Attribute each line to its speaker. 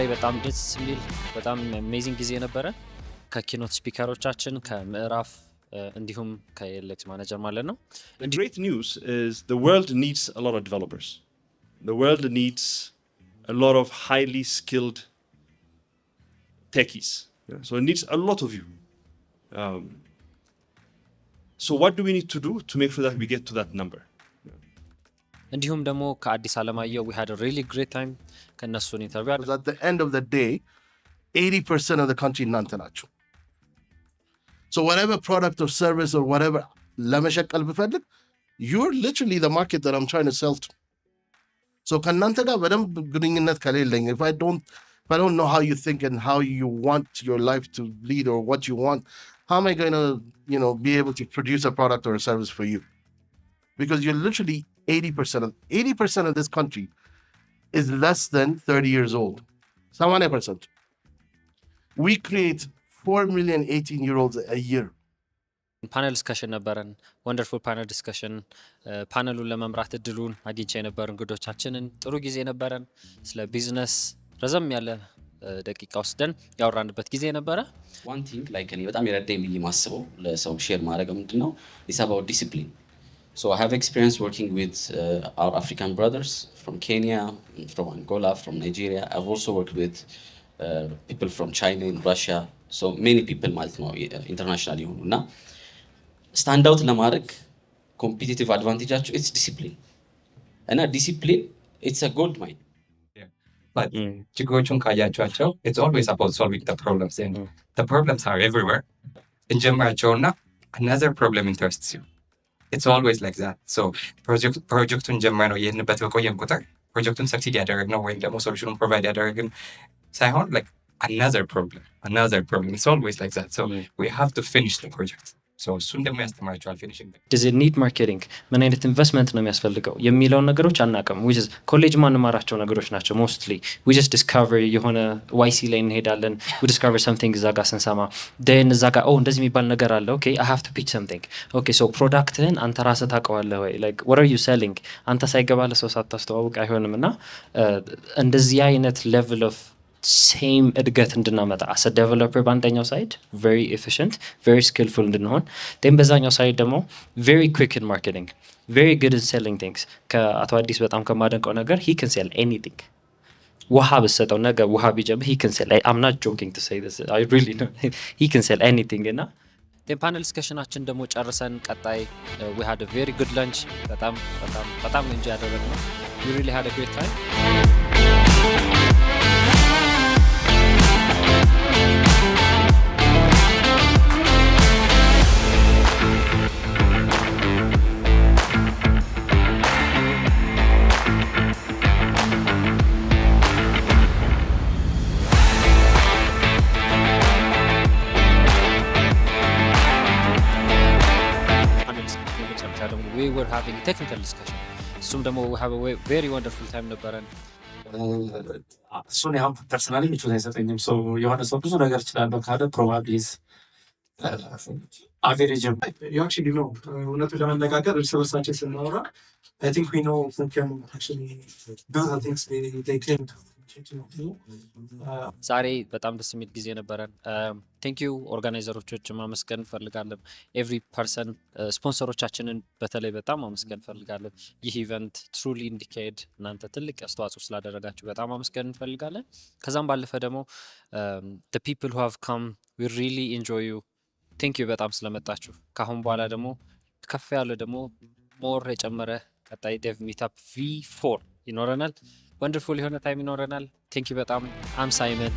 Speaker 1: ዛሬ በጣም ደስ የሚል በጣም አሜዚንግ ጊዜ ነበረ ከኪኖት ስፒከሮቻችን ከምዕራፍ እንዲሁም ከኤሌክስ ማኔጀር ማለት ነው።
Speaker 2: The great news is the world needs a lot of developers. The world needs a lot of highly skilled techies. So it needs a lot of you. So what do we need to do to make sure that we get to that number?
Speaker 1: እንዲሁም ደግሞ ከአዲስ አለማየሁ we had a really great time ከነሱን ኢንተርቪው
Speaker 3: Because at the end of the day 80% of the country እናንተ ናችሁ. So whatever product or service or whatever ለመሸቀል ብፈልግ you're literally the market that I'm trying to sell to. So ከእናንተ ጋር በደንብ ግንኙነት ከሌለኝ if I don't know how you think and how you want your life to lead or what you want, how am I going to, be able to produce a product or a service for you? Because you're literally 80% of this country is less than 30 years old. 70%. We create 4 million 18-year-olds a year.
Speaker 1: ፓነል ዲስከሽን ነበረን። ወንደርፉል ፓነል ዲስከሽን ፓነሉን ለመምራት እድሉን አግኝቼ ነበር። እንግዶቻችንን ጥሩ ጊዜ ነበረን። ስለ ቢዝነስ ረዘም ያለ ደቂቃ ወስደን ያወራንበት ጊዜ ነበረ።
Speaker 4: one thing like እኔ በጣም የረዳኝ ብዬ ማስበው ለሰው ሼር ማድረግ ምንድነው it's about discipline. So I have experience working with our African brothers from Kenya, from Angola, from Nigeria. I've also worked with people from China and Russia. So many people ማለት ነው internationally ሆኑና stand out ለማድረግ competitive advantage አቸው it's discipline. እና discipline it's a gold mine.
Speaker 5: But ችግሮቹን ካያቸዋቸው it's always about solving the problems and the problems are everywhere. እንጀምራቸውና another problem interests you. It's always like that. So ፕሮጀክቱን ጀምረን ነው ይሄንበት በቆየን ቁጥር ፕሮጀክቱን ሰክሲድ ያደረግነው ወይም ደግሞ ሶሉሽኑን ፕሮቫይድ ያደረግን ሳይሆን like another problem. It's always like that. So we have to finish the project. So እሱን ደግሞ ያስተምራቸዋል ፊኒሽንግ
Speaker 1: does it need marketing ምን አይነት ኢንቨስትመንት ነው የሚያስፈልገው የሚለውን ነገሮች አናውቅም። which is ኮሌጅ ማንማራቸው ነገሮች ናቸው mostly. we just discover የሆነ YC ላይ እንሄዳለን we discover something እዛ ጋር ስንሰማ then እዛ ጋር እንደዚህ የሚባል ነገር አለ okay I have to pitch something okay so ፕሮዳክትህን አንተ ራስህ ታውቀዋለህ ወይ like what are you selling አንተ ሳይገባ ለሰው ሳታስተዋውቅ አይሆንም። እና እንደዚህ አይነት level of ሴም እድገት እንድናመጣ as a developer በአንደኛው ሳይድ very efficient very skillful እንድንሆን then በዛኛው ሳይድ ደግሞ very quick in marketing very good in selling things ከአቶ አዲስ በጣም ከማደንቀው ነገር he can sell anything ውሃ ብሰጠው ነገ ውሃ ቢጀምር he can sell I'm not joking to say this I really know he can sell anything እና ፓነል ዲስከሽናችን ደግሞ ጨርሰን ቀጣይ we had a very good lunch በጣም enjoy ያደረግነው we really had a great time. We were having a technical discussion. እሱም ደግሞ we have a very wonderful time ነበረን።
Speaker 6: እሱን ያው ፐርሰናሊ ምቾት አይሰጠኝም። ሰው የሆነ ሰው ብዙ ነገር እችላለሁ ካለ ፕሮባብሊ አቬሬጅ you actually know እውነቱን ለመነጋገር እርስ በርሳችን ስናወራ I think we know who can actually do the things they claim to.
Speaker 1: ዛሬ በጣም ደስ የሚል ጊዜ ነበረን። ቴንክ ዩ ኦርጋናይዘሮችን ማመስገን እንፈልጋለን። ኤቭሪ ፐርሰን ስፖንሰሮቻችንን በተለይ በጣም ማመስገን እንፈልጋለን። ይህ ኢቨንት ትሩሊ እንዲካሄድ እናንተ ትልቅ አስተዋጽኦ ስላደረጋችሁ በጣም ማመስገን እንፈልጋለን። ከዛም ባለፈ ደግሞ the people who have come we really enjoy you ቴንክ ዩ በጣም ስለመጣችሁ። ከአሁን በኋላ ደግሞ ከፍ ያለ ደግሞ ሞር የጨመረ ቀጣይ ዴቭ ሚታፕ V4 ይኖረናል። ወንደርፉል የሆነ ታይም ይኖረናል። ቴንክ ዩ በጣም አም ሳይመን